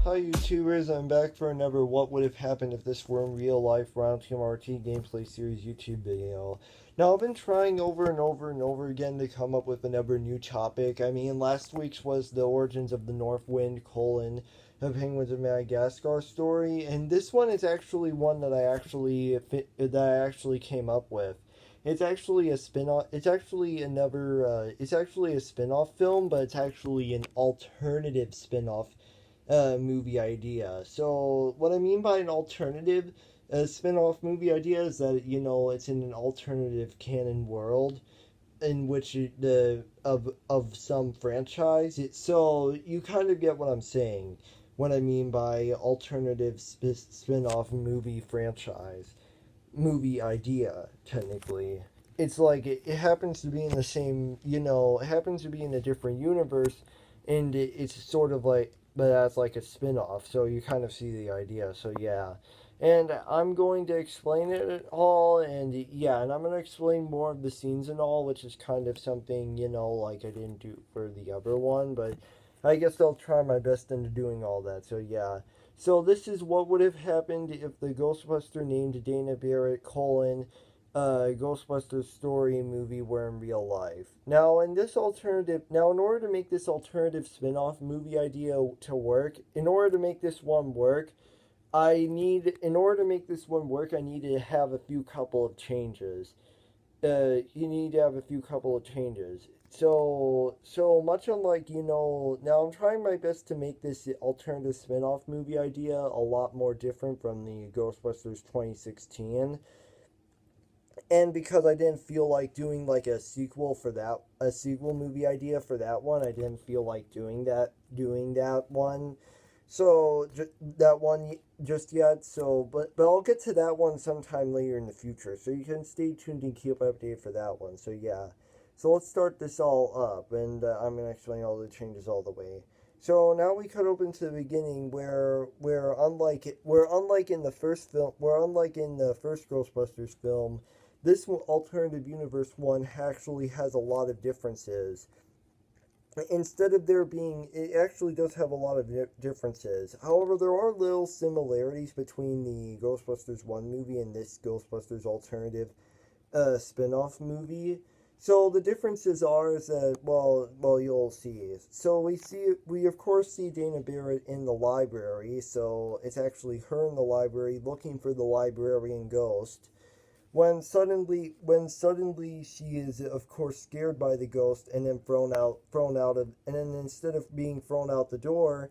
Hi YouTubers, I'm back for another What Would Have Happened If This Were in Real Life RhinoTMRTGamePlay series YouTube video. Now I've been trying over and over and over again to come up with another new topic. I mean, last week's was the origins of the North Wind, the Penguins of Madagascar story, and this one is actually one that I actually came up with. It's actually a spin-off. It's actually a spin-off film, but it's actually an alternative spin-off movie idea. So what I mean by an alternative spin-off movie idea is that it's in an alternative canon world in which of some franchise. So you kind of get what I'm saying. What I mean by alternative spin-off movie idea, technically. It's like it happens to be in the same, it happens to be in a different universe, and it's sort of like, but that's like a spin-off, so you kind of see the idea. So yeah, and I'm going to explain it all, and yeah, and I'm going to explain more of the scenes and all, which is kind of something, like I didn't do for the other one, but I guess I'll try my best into doing all that. So yeah, so this is what would have happened if the Ghostbuster named Dana Barrett, Ghostbusters story movie were in real life. Now, in order to make this alternative spin-off movie idea to work, in order to make this one work, I need to have a few couple of changes. You need to have a few couple of changes. So much unlike, now I'm trying my best to make this alternative spin-off movie idea a lot more different from the Ghostbusters 2016. And because I didn't feel like doing like a sequel movie idea for that one, I didn't feel like doing that one. So that one just yet. So, but I'll get to that one sometime later in the future. So you can stay tuned and keep updated for that one. So yeah. So let's start this all up, and I'm gonna explain all the changes all the way. So now we cut open to the beginning, where unlike in the first Ghostbusters film, this alternative universe one actually has a lot of differences. Instead of there being, it actually does have a lot of differences. However, there are little similarities between the Ghostbusters 1 movie and this Ghostbusters alternative spin-off movie. So the differences are is that, well, you'll see. So we of course see Dana Barrett in the library. So it's actually her in the library looking for the librarian ghost. When suddenly she is of course scared by the ghost and then and then instead of being thrown out the door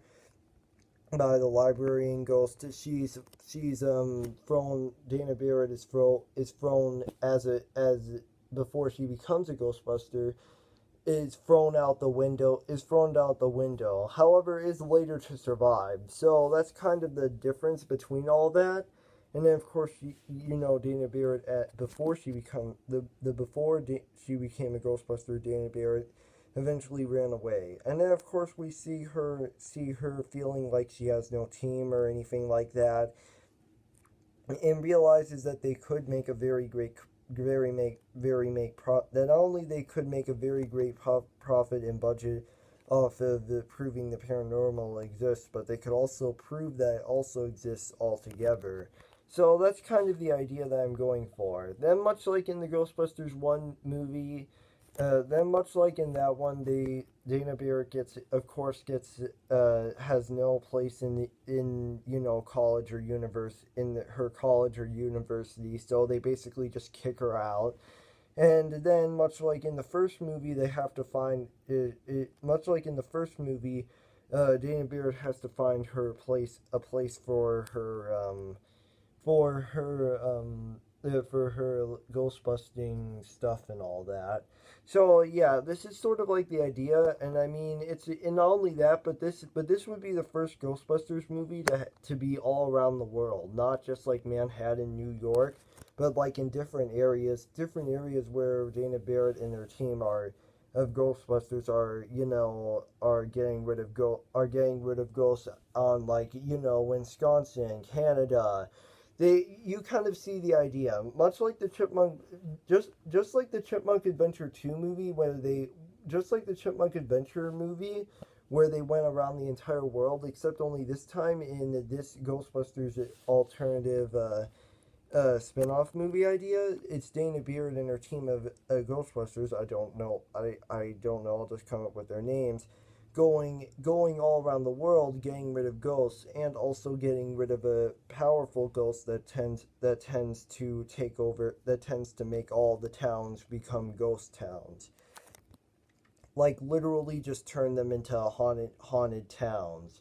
by the librarian ghost, she's thrown. Dana Barrett is thrown as before she becomes a Ghostbuster, is thrown out the window. However, is later to survive. So that's kind of the difference between all that. And then of course Dana Barrett before she became a Ghostbuster, Dana Barrett eventually ran away. And then of course we see her feeling like she has no team or anything like that, and realizes that they could make a very great that not only they could make a very great profit and budget off of proving the paranormal exists, but they could also prove that it also exists altogether. So that's kind of the idea that I'm going for. Then, much like in the Ghostbusters 1 movie, much like in that one, Dana Barrett has no place in college or her college or university, so they basically just kick her out. And then, much like in the first movie, they have to find much like in the first movie, Dana Barrett has to find a place for her ghost busting stuff and all that. So yeah, this is sort of like the idea, and I mean and not only that, but this would be the first Ghostbusters movie to be all around the world, not just like Manhattan, New York, but like in different areas where Dana Barrett and their team of Ghostbusters are getting rid of ghosts on, like, Wisconsin, Canada. You kind of see the idea, much like the Chipmunk, just like the Chipmunk Adventure 2 movie, where they went around the entire world, except only this time in this Ghostbusters alternative spin-off movie idea. It's Dana Beard and her team of Ghostbusters. I don't know. I don't know. I'll just come up with their names. Going all around the world, getting rid of ghosts, and also getting rid of a powerful ghost that tends to take over. That tends to make all the towns become ghost towns. Like literally, just turn them into haunted towns.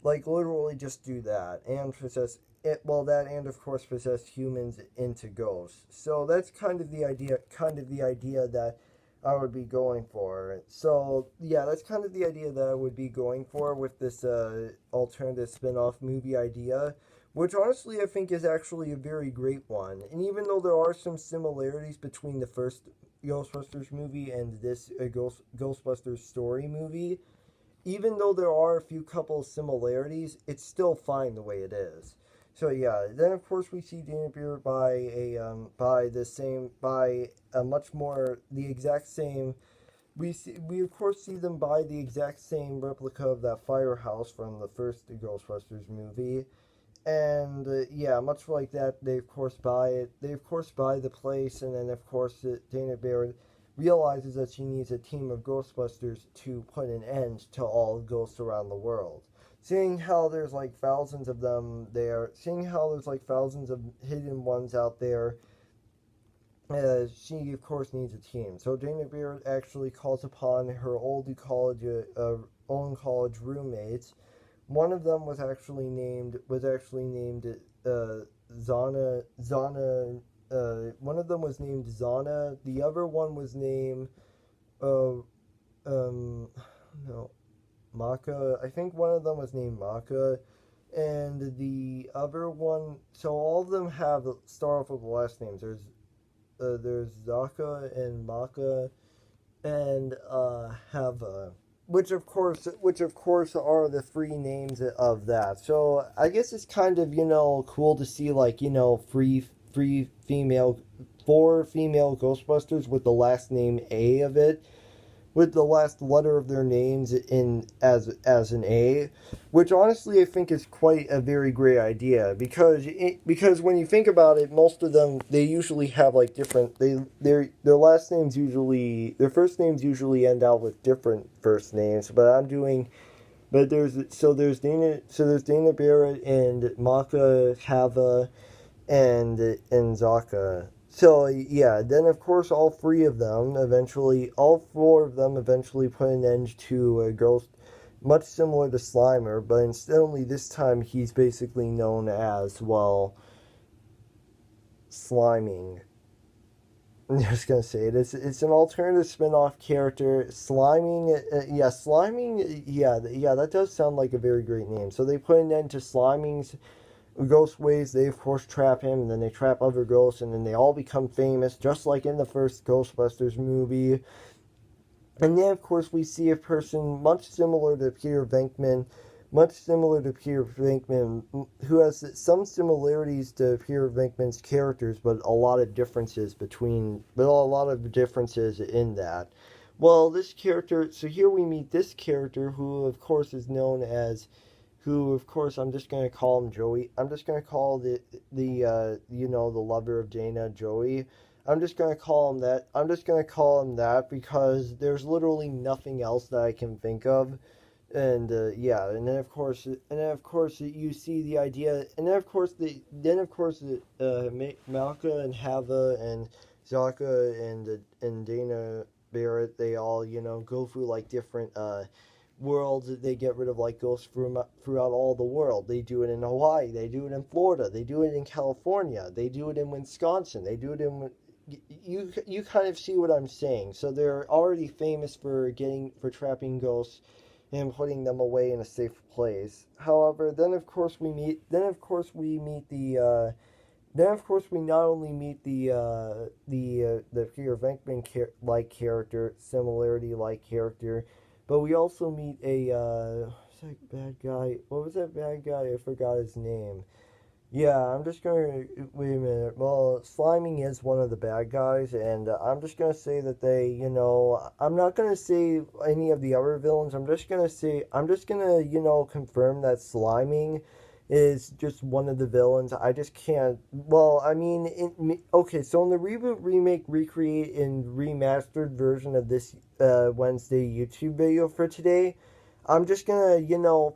Like literally, just do that and possess it. Well, that and of course possess humans into ghosts. So that's kind of the idea. That I would be going for. So yeah, that's kind of the idea that I would be going for with this alternative spin-off movie idea, which honestly I think is actually a very great one. And even though there are some similarities between the first Ghostbusters movie and this Ghostbusters story movie, even though there are a few couple of similarities, it's still fine the way it is. So yeah, then of course we see Dana Beard by a much more the exact same. We of course see them buy the exact same replica of that firehouse from the first Ghostbusters movie, and yeah, much like that, they of course buy it. They of course buy the place, and then of course Dana Beard realizes that she needs a team of Ghostbusters to put an end to all ghosts around the world. Seeing how there's like thousands of them there, seeing how there's like thousands of hidden ones out there, she of course needs a team. So Dana Beard actually calls upon her old college roommates. One of them was actually named Zana. One of them was named Zana. The other one was named no. Maka. I think one of them was named Maka, and the other one. So all of them start off with the last names. There's Zaka and Maka, and Hava, which of course are the three names of that. So I guess it's kind of cool to see four female Ghostbusters with the last name A of it, with the last letter of their names in as an A, which honestly I think is quite a very great idea, because when you think about it, most of them, they usually have like different their first names usually end out with different first names, but there's Dana Barrett and Maka, Hava, and Zaka. So yeah, then of course all four of them eventually put an end to a ghost much similar to Slimer, but instead only this time he's basically known as, well, Sliming. I'm just gonna say it. It's an alternative spin-off character. Sliming, that does sound like a very great name. So they put an end to Sliming's ghost ways. They of course trap him, and then they trap other ghosts, and then they all become famous, just like in the first Ghostbusters movie. And then of course we see a person much similar to Peter Venkman, who has some similarities to Peter Venkman's characters, but a lot of differences in that. Well, this character, so here we meet this character, who of course I'm just going to call him Joey. I'm just going to call the lover of Dana, Joey. I'm just going to call him that because there's literally nothing else that I can think of. And and then of course you see the idea, and then of course Malka and Hava and Zaka and Dana Barrett, they all go through like different worlds. They get rid of like ghosts throughout all the world. They do it in Hawaii, they do it in Florida, they do it in California, they do it in Wisconsin, they do it in you kind of see what I'm saying. So they're already famous for trapping ghosts and putting them away in a safe place. However, then of course we not only meet the Peter Venkman character, but we also meet a bad guy. What was that bad guy? I forgot his name. Yeah, I'm just gonna wait a minute. Well, Sliming is one of the bad guys, and I'm just gonna say that they, I'm not gonna say any of the other villains. I'm just gonna, confirm that Sliming is just one of the villains. I just can't. Well, I mean, okay, so in the reboot, remake, recreate, and remastered version of this Wednesday YouTube video for today. I'm just gonna,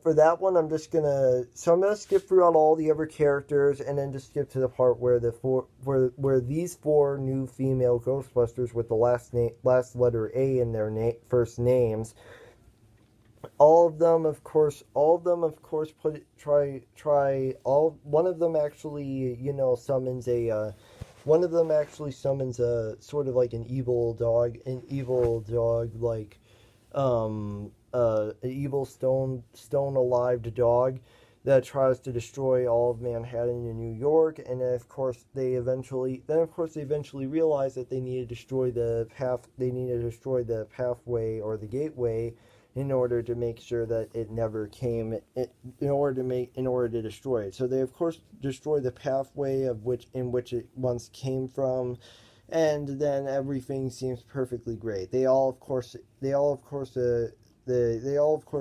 for that one, so I'm gonna skip throughout all the other characters and then just skip to the part where where these four new female Ghostbusters with the last letter A in their first names, one of them actually, one of them actually summons a sort of like an evil dog like an evil stone alived dog that tries to destroy all of Manhattan and New York, and then of course they eventually realize that they need to destroy the pathway or the gateway in order to make sure that it never came in order to destroy it. So they of course destroy the pathway in which it once came from, and then everything seems perfectly great. They all of course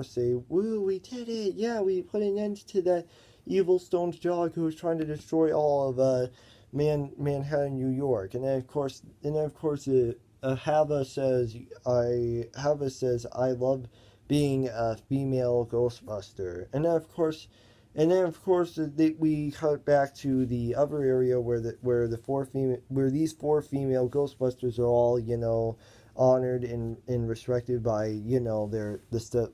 say, "Woo, we did it! Yeah, we put an end to that evil stoned dog who was trying to destroy all of Manhattan, New York." And then of course, Hava says, "I love being a female Ghostbuster." We cut back to the other area where these four female Ghostbusters are all, honored and respected by,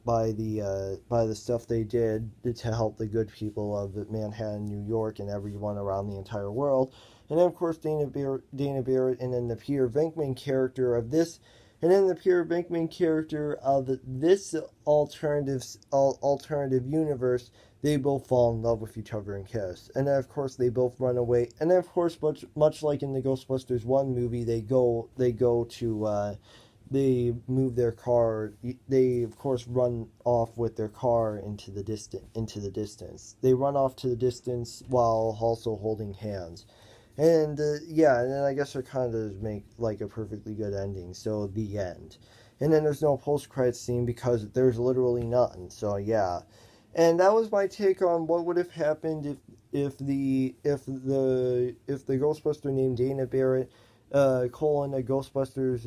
by the stuff they did to help the good people of Manhattan, New York, and everyone around the entire world. And then of course Dana Barrett, and then the Peter Venkman character of this, and then the Peter Venkman character of this alternative universe. They both fall in love with each other and kiss, and then of course they both run away. And then of course, much like in the Ghostbusters 1 movie, they move their car. They of course run off with their car into the distance. They run off to the distance while also holding hands. And yeah, and then I guess it kind of make like a perfectly good ending. So the end. And then there's no post credit scene because there's literally none. So yeah. And that was my take on what would have happened if the Ghostbuster named Dana Barrett a Ghostbusters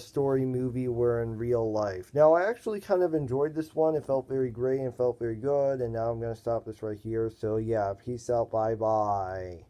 story movie were in real life. Now, I actually kind of enjoyed this one. It felt very great and felt very good. And now I'm going to stop this right here. So, yeah, peace out. Bye bye.